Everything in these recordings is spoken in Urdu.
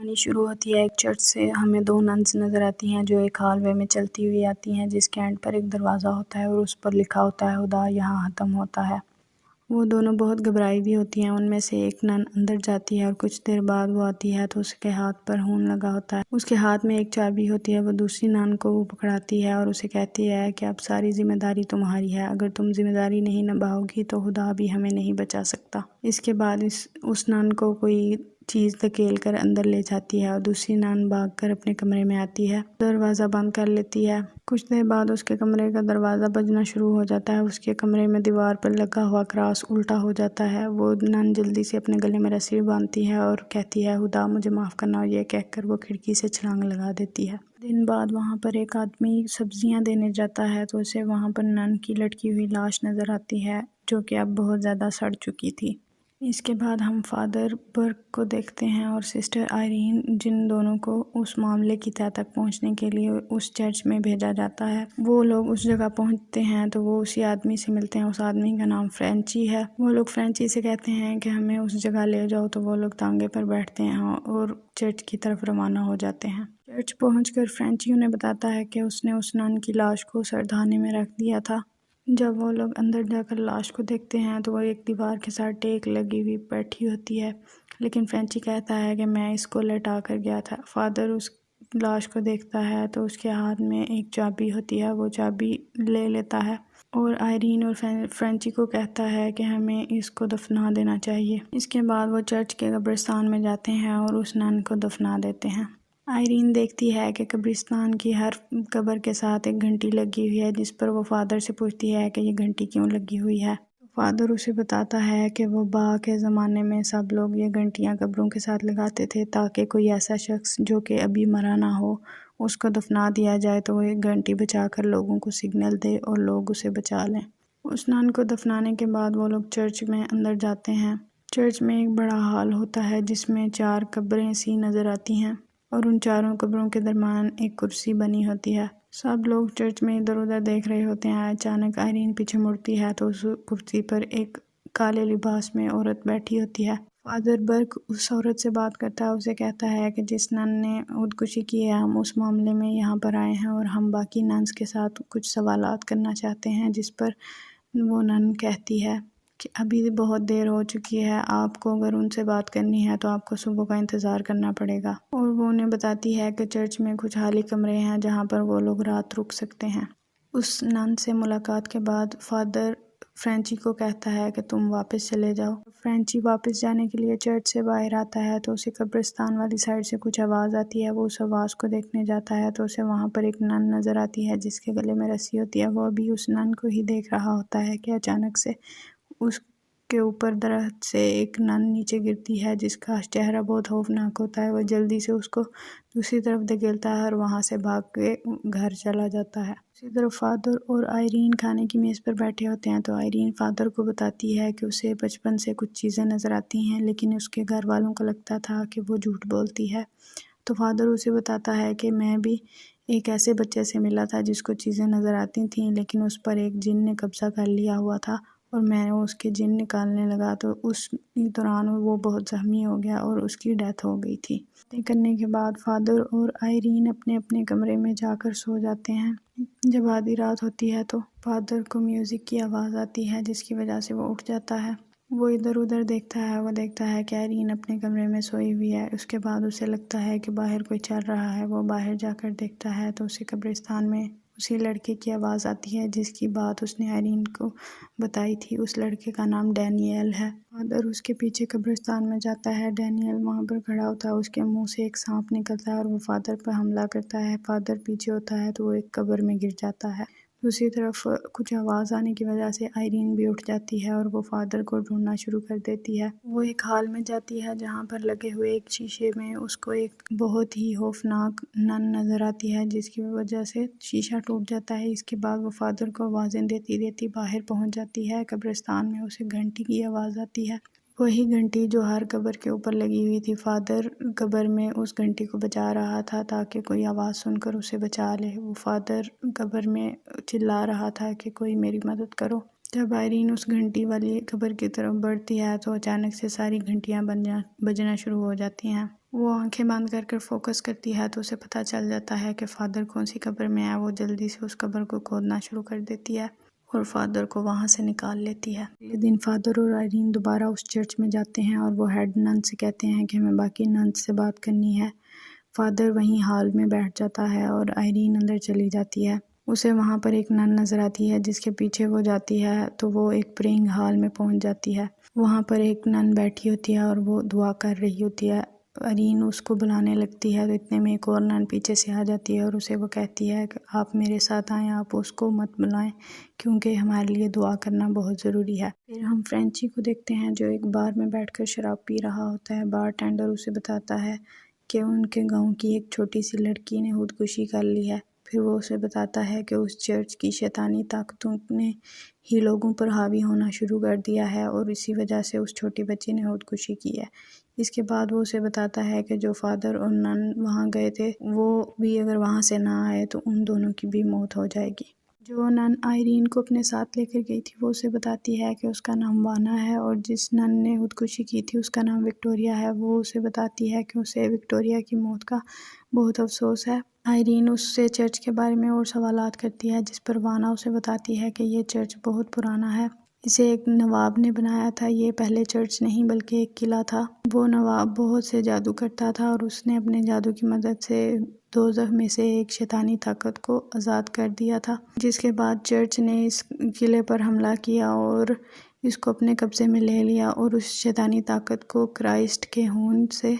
کہانی شروع ہوتی ہے ایک چرچ سے۔ ہمیں دو ننس نظر آتی ہیں جو ایک ہال وے میں چلتی ہوئی آتی ہیں جس کے اینڈ پر ایک دروازہ ہوتا ہے اور اس پر لکھا ہوتا ہے خدا یہاں ختم ہوتا ہے۔ وہ دونوں بہت گھبرائی ہوئی ہوتی ہیں۔ ان میں سے ایک نن اندر جاتی ہے اور کچھ دیر بعد وہ آتی ہے تو اس کے ہاتھ پر خون لگا ہوتا ہے۔ اس کے ہاتھ میں ایک چابی ہوتی ہے۔ وہ دوسری نن کو پکڑاتی ہے اور اسے کہتی ہے کہ اب ساری ذمہ داری تمہاری ہے، اگر تم ذمہ داری نہیں نبھاؤ گی تو خدا بھی ہمیں نہیں بچا سکتا۔ اس کے بعد اس نن کو کوئی چیز دھکیل کر اندر لے جاتی ہے اور دوسری نن بھاگ کر اپنے کمرے میں آتی ہے، دروازہ بند کر لیتی ہے۔ کچھ دیر بعد اس کے کمرے کا دروازہ بجنا شروع ہو جاتا ہے۔ اس کے کمرے میں دیوار پر لگا ہوا کراس الٹا ہو جاتا ہے۔ وہ نن جلدی سے اپنے گلے میں رسی باندھتی ہے اور کہتی ہے خدا مجھے معاف کرنا، اور یہ کہہ کر وہ کھڑکی سے چھلانگ لگا دیتی ہے۔ دن بعد وہاں پر ایک آدمی سبزیاں دینے جاتا ہے تو اسے وہاں پر نن کی لٹکی ہوئی لاش نظر آتی ہے جو کہ اب بہت زیادہ سڑ چکی تھی۔ اس کے بعد ہم فادر برک کو دیکھتے ہیں اور سسٹر آئرین، جن دونوں کو اس معاملے کی تہہ تک پہنچنے کے لیے اس چرچ میں بھیجا جاتا ہے۔ وہ لوگ اس جگہ پہنچتے ہیں تو وہ اسی آدمی سے ملتے ہیں۔ اس آدمی کا نام فرینچی ہے۔ وہ لوگ فرینچی سے کہتے ہیں کہ ہمیں اس جگہ لے جاؤ تو وہ لوگ تانگے پر بیٹھتے ہیں اور چرچ کی طرف روانہ ہو جاتے ہیں۔ چرچ پہنچ کر فرینچی انہیں بتاتا ہے کہ اس نے اس نن کی لاش کو سردھانے میں رکھ دیا تھا۔ جب وہ لوگ اندر جا کر لاش کو دیکھتے ہیں تو وہ ایک دیوار کے ساتھ ٹیک لگی ہوئی بیٹھی ہوتی ہے، لیکن فرینچی کہتا ہے کہ میں اس کو لٹا کر گیا تھا۔ فادر اس لاش کو دیکھتا ہے تو اس کے ہاتھ میں ایک چابی ہوتی ہے، وہ چابی لے لیتا ہے اور آئرین اور فرینچی کو کہتا ہے کہ ہمیں اس کو دفنا دینا چاہیے۔ اس کے بعد وہ چرچ کے قبرستان میں جاتے ہیں اور اس نن کو دفنا دیتے ہیں۔ آئرین دیکھتی ہے کہ قبرستان کی ہر قبر کے ساتھ ایک گھنٹی لگی ہوئی ہے، جس پر وہ فادر سے پوچھتی ہے کہ یہ گھنٹی کیوں لگی ہوئی ہے۔ فادر اسے بتاتا ہے کہ وہ با کے زمانے میں سب لوگ یہ گھنٹیاں قبروں کے ساتھ لگاتے تھے تاکہ کوئی ایسا شخص جو کہ ابھی مرا نہ ہو اس کو دفنا دیا جائے تو وہ ایک گھنٹی بجا کر لوگوں کو سگنل دے اور لوگ اسے بچا لیں۔ اس نن کو دفنانے کے بعد وہ لوگ چرچ میں اندر جاتے ہیں۔ چرچ میں ایک بڑا ہال ہوتا ہے جس میں 4 قبریں سی نظر آتی ہیں اور ان چاروں قبروں کے درمیان ایک کرسی بنی ہوتی ہے۔ سب لوگ چرچ میں ادھر ادھر دیکھ رہے ہوتے ہیں۔ اچانک آئرین پیچھے مڑتی ہے تو اس کرسی پر ایک کالے لباس میں عورت بیٹھی ہوتی ہے۔ فادر برک اس عورت سے بات کرتا ہے، اسے کہتا ہے کہ جس نن نے خودکشی کی ہے ہم اس معاملے میں یہاں پر آئے ہیں اور ہم باقی ننس کے ساتھ کچھ سوالات کرنا چاہتے ہیں، جس پر وہ نن کہتی ہے کہ ابھی بہت دیر ہو چکی ہے، آپ کو اگر ان سے بات کرنی ہے تو آپ کو صبح کا انتظار کرنا پڑے گا، اور وہ انہیں بتاتی ہے کہ چرچ میں کچھ خالی کمرے ہیں جہاں پر وہ لوگ رات رک سکتے ہیں۔ اس نن سے ملاقات کے بعد فادر فرینچی کو کہتا ہے کہ تم واپس چلے جاؤ۔ فرینچی واپس جانے کے لیے چرچ سے باہر آتا ہے تو اسے قبرستان والی سائڈ سے کچھ آواز آتی ہے۔ وہ اس آواز کو دیکھنے جاتا ہے تو اسے وہاں پر ایک نن نظر آتی ہے جس کے گلے میں رسی ہوتی ہے۔ وہ ابھی اس نن کو ہی دیکھ رہا ہوتا ہے کہ اچانک سے اس کے اوپر درخت سے ایک نن نیچے گرتی ہے جس کا چہرہ بہت خوفناک ہوتا ہے۔ وہ جلدی سے اس کو دوسری طرف دھکیلتا ہے اور وہاں سے بھاگ کے گھر چلا جاتا ہے۔ اسی طرف فادر اور آئرین کھانے کی میز پر بیٹھے ہوتے ہیں تو آئرین فادر کو بتاتی ہے کہ اسے بچپن سے کچھ چیزیں نظر آتی ہیں لیکن اس کے گھر والوں کو لگتا تھا کہ وہ جھوٹ بولتی ہے۔ تو فادر اسے بتاتا ہے کہ میں بھی ایک ایسے بچے سے ملا تھا جس کو چیزیں نظر آتی تھیں لیکن اس پر ایک جن نے قبضہ کر لیا ہوا تھا اور میں اس کے جن نکالنے لگا تو اس دوران وہ بہت زخمی ہو گیا اور اس کی ڈیتھ ہو گئی تھی۔ باتیں کرنے کے بعد فادر اور آئرین اپنے اپنے کمرے میں جا کر سو جاتے ہیں۔ جب آدھی رات ہوتی ہے تو فادر کو میوزک کی آواز آتی ہے جس کی وجہ سے وہ اٹھ جاتا ہے۔ وہ ادھر ادھر دیکھتا ہے، وہ دیکھتا ہے کہ آئرین اپنے کمرے میں سوئی ہوئی ہے۔ اس کے بعد اسے لگتا ہے کہ باہر کوئی چل رہا ہے۔ وہ باہر جا کر دیکھتا ہے تو اسے قبرستان میں اسی لڑکے کی آواز آتی ہے جس کی بات اس نے آئرین کو بتائی تھی۔ اس لڑکے کا نام ڈینیل ہے۔ فادر اس کے پیچھے قبرستان میں جاتا ہے۔ ڈینیل وہاں پر کھڑا ہوتا ہے، اس کے منہ سے ایک سانپ نکلتا ہے اور وہ فادر پر حملہ کرتا ہے۔ فادر پیچھے ہوتا ہے تو وہ ایک قبر میں گر جاتا ہے۔ دوسری طرف کچھ آواز آنے کی وجہ سے آئرین بھی اٹھ جاتی ہے اور وہ فادر کو ڈھونڈنا شروع کر دیتی ہے۔ وہ ایک ہال میں جاتی ہے جہاں پر لگے ہوئے ایک شیشے میں اس کو ایک بہت ہی خوفناک نن نظر آتی ہے جس کی وجہ سے شیشہ ٹوٹ جاتا ہے۔ اس کے بعد وہ فادر کو آوازیں دیتی دیتی باہر پہنچ جاتی ہے۔ قبرستان میں اسے گھنٹی کی آواز آتی ہے، وہی گھنٹی جو ہر قبر کے اوپر لگی ہوئی تھی۔ فادر قبر میں اس گھنٹی کو بجا رہا تھا تاکہ کوئی آواز سن کر اسے بچا لے۔ وہ فادر قبر میں چلا رہا تھا کہ کوئی میری مدد کرو۔ جب آئرین اس گھنٹی والی قبر کی طرف بڑھتی ہے تو اچانک سے ساری گھنٹیاں بجنا شروع ہو جاتی ہیں۔ وہ آنکھیں بند کر کر فوکس کرتی ہے تو اسے پتہ چل جاتا ہے کہ فادر کون سی قبر میں ہے۔ وہ جلدی سے اس قبر کو کھودنا شروع کر دیتی ہے اور فادر کو وہاں سے نکال لیتی ہے۔ اگلے دن فادر اور آئرین دوبارہ اس چرچ میں جاتے ہیں اور وہ ہیڈ نن سے کہتے ہیں کہ ہمیں باقی ننس سے بات کرنی ہے۔ فادر وہیں ہال میں بیٹھ جاتا ہے اور آئرین اندر چلی جاتی ہے۔ اسے وہاں پر ایک نن نظر آتی ہے جس کے پیچھے وہ جاتی ہے تو وہ ایک پرینگ ہال میں پہنچ جاتی ہے۔ وہاں پر ایک نن بیٹھی ہوتی ہے اور وہ دعا کر رہی ہوتی ہے۔ آئرین اس کو بلانے لگتی ہے تو اتنے میں ایک اور نن پیچھے سے آ جاتی ہے اور اسے وہ کہتی ہے کہ آپ میرے ساتھ آئیں، آپ اس کو مت بلائیں کیونکہ ہمارے لیے دعا کرنا بہت ضروری ہے۔ پھر ہم فرینچی کو دیکھتے ہیں جو ایک بار میں بیٹھ کر شراب پی رہا ہوتا ہے۔ بار ٹینڈر اسے بتاتا ہے کہ ان کے گاؤں کی ایک چھوٹی سی لڑکی نے خودکشی کر لی ہے۔ پھر وہ اسے بتاتا ہے کہ اس چرچ کی شیطانی طاقتوں نے ہی لوگوں پر حاوی ہونا شروع کر دیا ہے اور اسی وجہ سے اس چھوٹی بچی نے خودکشی کی ہے۔ اس کے بعد وہ اسے بتاتا ہے کہ جو فادر اور نن وہاں گئے تھے وہ بھی اگر وہاں سے نہ آئے تو ان دونوں کی بھی موت ہو جائے گی۔ جو نن آئرین کو اپنے ساتھ لے کر گئی تھی وہ اسے بتاتی ہے کہ اس کا نام وانا ہے، اور جس نن نے خودکشی کی تھی اس کا نام وکٹوریا ہے۔ وہ اسے بتاتی ہے کہ اسے وکٹوریا کی موت کا بہت افسوس ہے۔ آئرین اس سے چرچ کے بارے میں اور سوالات کرتی ہے جس پر وانا اسے بتاتی ہے کہ یہ چرچ بہت پرانا ہے، اسے ایک نواب نے بنایا تھا۔ یہ پہلے چرچ نہیں بلکہ ایک قلعہ تھا۔ وہ نواب بہت سے جادو کرتا تھا اور اس نے اپنے جادو کی مدد سے دوزخ میں سے ایک شیطانی طاقت کو آزاد کر دیا تھا، جس کے بعد چرچ نے اس قلعے پر حملہ کیا اور اس کو اپنے قبضے میں لے لیا اور اس شیطانی طاقت کو کرائسٹ کے خون سے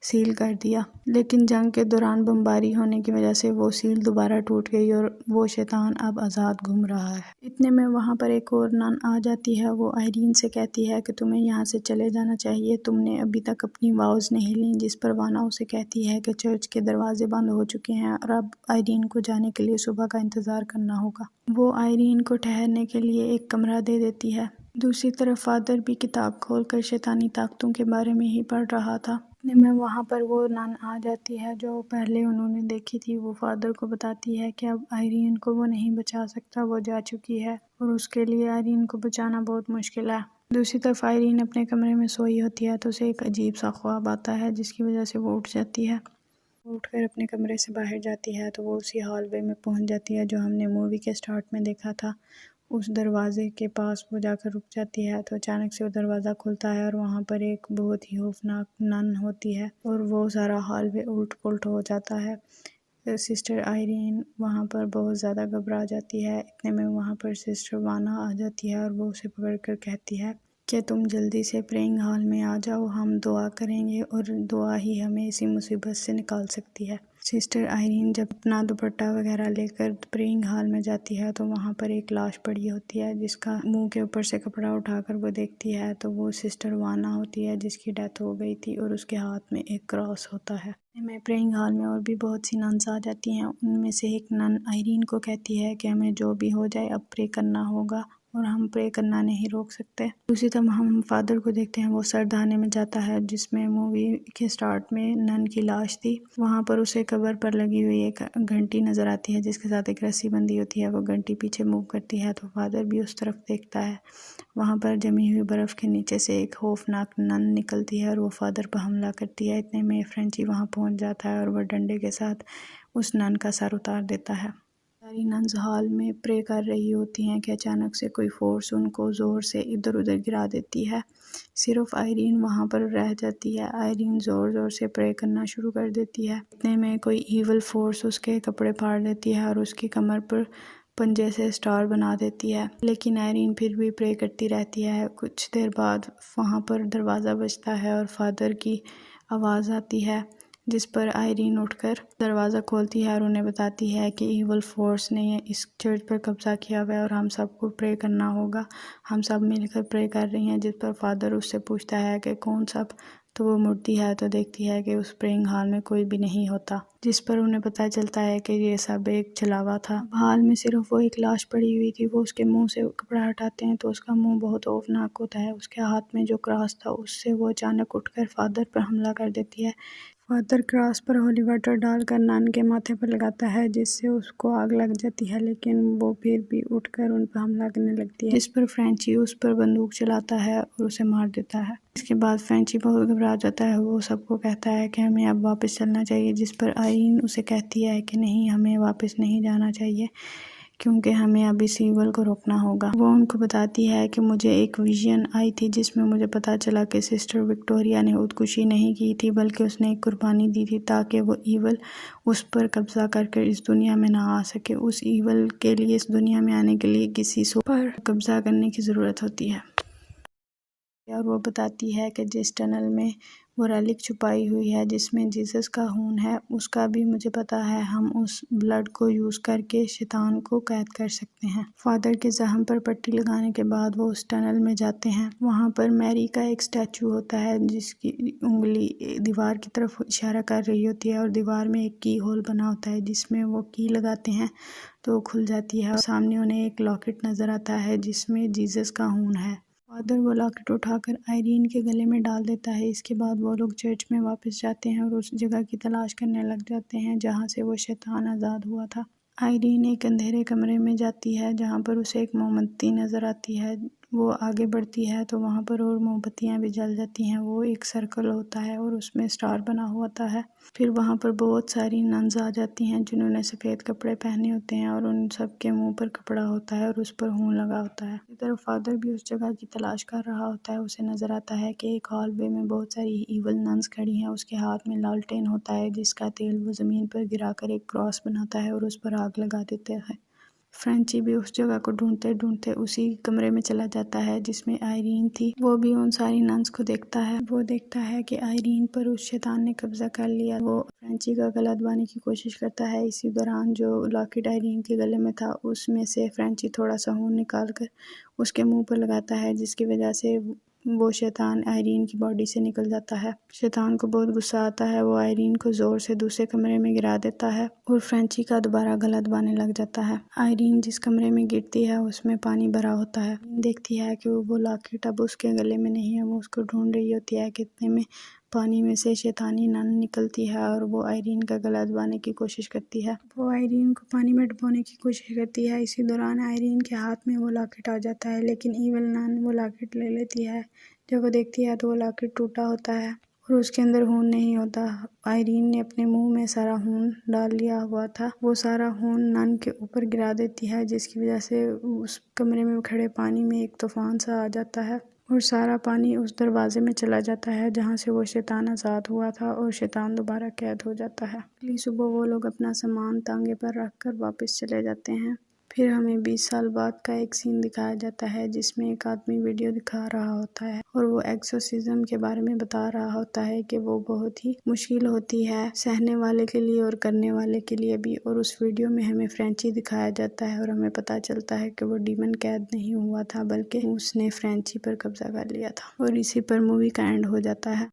سیل کر دیا۔ لیکن جنگ کے دوران بمباری ہونے کی وجہ سے وہ سیل دوبارہ ٹوٹ گئی اور وہ شیطان اب آزاد گھوم رہا ہے۔ اتنے میں وہاں پر ایک اور نن آ جاتی ہے۔ وہ آئرین سے کہتی ہے کہ تمہیں یہاں سے چلے جانا چاہیے، تم نے ابھی تک اپنی واؤز نہیں لیں، جس پر وانا اسے کہتی ہے کہ چرچ کے دروازے بند ہو چکے ہیں اور اب آئرین کو جانے کے لیے صبح کا انتظار کرنا ہوگا۔ وہ آئرین کو ٹھہرنے کے لیے ایک کمرہ دے دیتی ہے۔ دوسری طرف فادر بھی کتاب کھول کر شیطانی طاقتوں کے بارے میں ہی پڑھ رہا تھا۔ اتنے میں وہاں پر وہ نن آ جاتی ہے جو پہلے انہوں نے دیکھی تھی۔ وہ فادر کو بتاتی ہے کہ اب آئرین کو وہ نہیں بچا سکتا، وہ جا چکی ہے اور اس کے لیے آئرین کو بچانا بہت مشکل ہے۔ دوسری طرف آئرین اپنے کمرے میں سوئی ہوتی ہے تو اسے ایک عجیب سا خواب آتا ہے جس کی وجہ سے وہ اٹھ جاتی ہے۔ وہ اٹھ کر اپنے کمرے سے باہر جاتی ہے تو وہ اسی ہال وے میں پہنچ جاتی ہے جو ہم نے مووی کے سٹارٹ میں دیکھا تھا۔ اس دروازے کے پاس وہ جا کر رک جاتی ہے تو اچانک سے وہ دروازہ کھلتا ہے اور وہاں پر ایک بہت ہی خوفناک نن ہوتی ہے اور وہ سارا ہال وے الٹ پلٹ ہو جاتا ہے۔ سسٹر آئرین وہاں پر بہت زیادہ گھبرا جاتی ہے۔ اتنے میں وہاں پر سسٹر وانا آ جاتی ہے اور وہ اسے پکڑ کر کہتی ہے کہ تم جلدی سے پرینگ ہال میں آ جاؤ، ہم دعا کریں گے اور دعا ہی ہمیں اسی مصیبت سے نکال سکتی ہے۔ سسٹر آئرین جب اپنا دوپٹہ وغیرہ لے کر پرینگ ہال میں جاتی ہے تو وہاں پر ایک لاش پڑی ہوتی ہے جس کا منہ کے اوپر سے کپڑا اٹھا کر وہ دیکھتی ہے تو وہ سسٹر وانا ہوتی ہے جس کی ڈیتھ ہو گئی تھی اور اس کے ہاتھ میں ایک کراس ہوتا ہے۔ میں پرینگ ہال میں اور بھی بہت سی ننس آ جاتی ہیں۔ ان میں سے ایک نن آئرین کو کہتی ہے کہ ہمیں جو بھی ہو جائے اب پرے کرنا ہوگا اور ہم پرے کرنا نہیں روک سکتے۔ دوسری طرف ہم فادر کو دیکھتے ہیں، وہ سردخانے میں جاتا ہے جس میں مووی کے سٹارٹ میں نن کی لاش تھی۔ وہاں پر اسے قبر پر لگی ہوئی ایک گھنٹی نظر آتی ہے جس کے ساتھ ایک رسی بندھی ہوتی ہے۔ وہ گھنٹی پیچھے موو کرتی ہے تو فادر بھی اس طرف دیکھتا ہے۔ وہاں پر جمی ہوئی برف کے نیچے سے ایک خوفناک نن نکلتی ہے اور وہ فادر پر حملہ کرتی ہے۔ اتنے میں فرینچی وہاں پہنچ جاتا ہے اور وہ ڈنڈے کے ساتھ اس نن کا سر اتار دیتا ہے۔ ساری ننز ہال میں پرے کر رہی ہوتی ہیں کہ اچانک سے کوئی فورس ان کو زور سے ادھر ادھر گرا دیتی ہے۔ صرف آئرین وہاں پر رہ جاتی ہے۔ آئرین زور زور سے پرے کرنا شروع کر دیتی ہے۔ اتنے میں کوئی ایول فورس اس کے کپڑے پھاڑ دیتی ہے اور اس کی کمر پر پنجے سے سٹار بنا دیتی ہے، لیکن آئرین پھر بھی پرے کرتی رہتی ہے۔ کچھ دیر بعد وہاں پر دروازہ بجتا ہے اور فادر کی آواز آتی ہے جس پر آئرین اٹھ کر دروازہ کھولتی ہے اور انہیں بتاتی ہے کہ ایول فورس نے اس چرچ پر قبضہ کیا ہوا ہے اور ہم سب کو پرے کرنا ہوگا۔ ہم سب مل کر پرے کر رہی ہیں، جس پر فادر اس سے پوچھتا ہے کہ کون سب؟ تو وہ مڑتی ہے تو دیکھتی ہے کہ اس پرینگ ہال میں کوئی بھی نہیں ہوتا، جس پر انہیں پتہ چلتا ہے کہ یہ سب ایک چھلاوا تھا۔ ہال میں صرف وہ ایک لاش پڑی ہوئی تھی۔ وہ اس کے منہ سے کپڑا ہٹاتے ہیں تو اس کا منہ بہت خوفناک ہوتا ہے۔ اس کے ہاتھ میں جو کراس تھا اس سے وہ اچانک اٹھ کر فادر پر حملہ کر دیتی ہے۔ فادر کراس پر ہولی واٹر ڈال کر نان کے ماتھے پر لگاتا ہے جس سے اس کو آگ لگ جاتی ہے، لیکن وہ پھر بھی اٹھ کر ان پر حملہ کرنے لگتی ہے، جس پر فرینچی اس پر بندوق چلاتا ہے اور اسے مار دیتا ہے۔ اس کے بعد فرینچی بہت گھبرا جاتا ہے، وہ سب کو کہتا ہے کہ ہمیں اب واپس چلنا چاہیے، جس پر آئرین اسے کہتی ہے کہ نہیں، ہمیں واپس نہیں جانا چاہیے کیونکہ ہمیں اب اس ایول کو روکنا ہوگا۔ وہ ان کو بتاتی ہے کہ مجھے ایک ویژن آئی تھی جس میں مجھے پتا چلا کہ سسٹر وکٹوریہ نے خودکشی نہیں کی تھی بلکہ اس نے ایک قربانی دی تھی تاکہ وہ ایول اس پر قبضہ کر کے اس دنیا میں نہ آ سکے۔ اس ایول کے لیے اس دنیا میں آنے کے لیے کسی سول پر قبضہ کرنے کی ضرورت ہوتی ہے، اور وہ بتاتی ہے کہ جس ٹنل میں وہ ریلک چھپائی ہوئی ہے جس میں جیسس کا خون ہے، اس کا بھی مجھے پتا ہے، ہم اس بلڈ کو یوز کر کے شیطان کو قید کر سکتے ہیں۔ فادر کے زخم پر پٹی لگانے کے بعد وہ اس ٹنل میں جاتے ہیں، وہاں پر میری کا ایک اسٹیچو ہوتا ہے جس کی انگلی دیوار کی طرف اشارہ کر رہی ہوتی ہے اور دیوار میں ایک کی ہول بنا ہوتا ہے جس میں وہ کی لگاتے ہیں تو وہ کھل جاتی ہے، اور سامنے انہیں ایک لاکٹ نظر آتا ہے جس میں جیسس کا خون ہے۔ فادر وہ لاکٹ اٹھا کر آئرین کے گلے میں ڈال دیتا ہے۔ اس کے بعد وہ لوگ چرچ میں واپس جاتے ہیں اور اس جگہ کی تلاش کرنے لگ جاتے ہیں جہاں سے وہ شیطان آزاد ہوا تھا۔ آئرین ایک اندھیرے کمرے میں جاتی ہے جہاں پر اسے ایک موم بتی نظر آتی ہے، وہ آگے بڑھتی ہے تو وہاں پر اور موم بتیاں بھی جل جاتی ہیں، وہ ایک سرکل ہوتا ہے اور اس میں اسٹار بنا ہوتا ہے۔ پھر وہاں پر بہت ساری ننز آ جاتی ہیں جنہوں نے سفید کپڑے پہنے ہوتے ہیں اور ان سب کے منہ پر کپڑا ہوتا ہے اور اس پر خون لگا ہوتا ہے۔ اسی طرح فادر بھی اس جگہ کی تلاش کر رہا ہوتا ہے، اسے نظر آتا ہے کہ ایک ہال وے میں بہت ساری ایول ننز کھڑی ہیں، اس کے ہاتھ میں لالٹین ہوتا ہے جس کا تیل وہ زمین پر گرا کر ایک کراس بناتا ہے اور اس پر آگ لگا دیتے ہیں۔ فرینچی بھی اس جگہ کو ڈھونڈتے ڈھونڈتے اسی کمرے میں چلا جاتا ہے جس میں آئرین تھی، وہ بھی ان ساری ننز کو دیکھتا ہے، وہ دیکھتا ہے کہ آئرین پر اس شیطان نے قبضہ کر لیا، وہ فرینچی کا گلا دبانے کی کوشش کرتا ہے۔ اسی دوران جو لاکٹ آئرین کے گلے میں تھا اس میں سے فرینچی تھوڑا سا خون نکال کر اس کے منہ پر لگاتا ہے جس کی وجہ سے وہ شیطان آئرین کی باڈی سے نکل جاتا ہے۔ شیطان کو بہت غصہ آتا ہے، وہ آئرین کو زور سے دوسرے کمرے میں گرا دیتا ہے اور فرینچی کا دوبارہ گلا دبانے لگ جاتا ہے۔ آئرین جس کمرے میں گرتی ہے اس میں پانی بھرا ہوتا ہے، دیکھتی ہے کہ وہ لاکٹ اب اس کے گلے میں نہیں ہے، وہ اس کو ڈھونڈ رہی ہوتی ہے کہ اتنے میں پانی میں سے شیطانی نن نکلتی ہے اور وہ آئرین کا گلا دبانے کی کوشش کرتی ہے، وہ آئرین کو پانی میں ڈبونے کی کوشش کرتی ہے۔ اسی دوران آئرین کے ہاتھ میں وہ لاکٹ آ جاتا ہے لیکن ایول نن وہ لاکٹ لے لیتی ہے، جب وہ دیکھتی ہے تو وہ لاکٹ ٹوٹا ہوتا ہے اور اس کے اندر خون نہیں ہوتا۔ آئرین نے اپنے منہ میں سارا خون ڈال لیا ہوا تھا، وہ سارا خون نن کے اوپر گرا دیتی ہے جس کی وجہ سے اس کمرے میں کھڑے پانی میں ایک طوفان سا آ جاتا ہے اور سارا پانی اس دروازے میں چلا جاتا ہے جہاں سے وہ شیطان آزاد ہوا تھا اور شیطان دوبارہ قید ہو جاتا ہے۔ اگلی صبح وہ لوگ اپنا سامان تانگے پر رکھ کر واپس چلے جاتے ہیں۔ پھر ہمیں 20 سال بعد کا ایک سین دکھایا جاتا ہے جس میں ایک آدمی ویڈیو دکھا رہا ہوتا ہے اور وہ ایکسورسزم کے بارے میں بتا رہا ہوتا ہے کہ وہ بہت ہی مشکل ہوتی ہے سہنے والے کے لیے اور کرنے والے کے لیے بھی، اور اس ویڈیو میں ہمیں فرینچی دکھایا جاتا ہے اور ہمیں پتہ چلتا ہے کہ وہ ڈیمن قید نہیں ہوا تھا بلکہ اس نے فرینچی پر قبضہ کر لیا تھا، اور اسی پر مووی کا اینڈ ہو جاتا ہے۔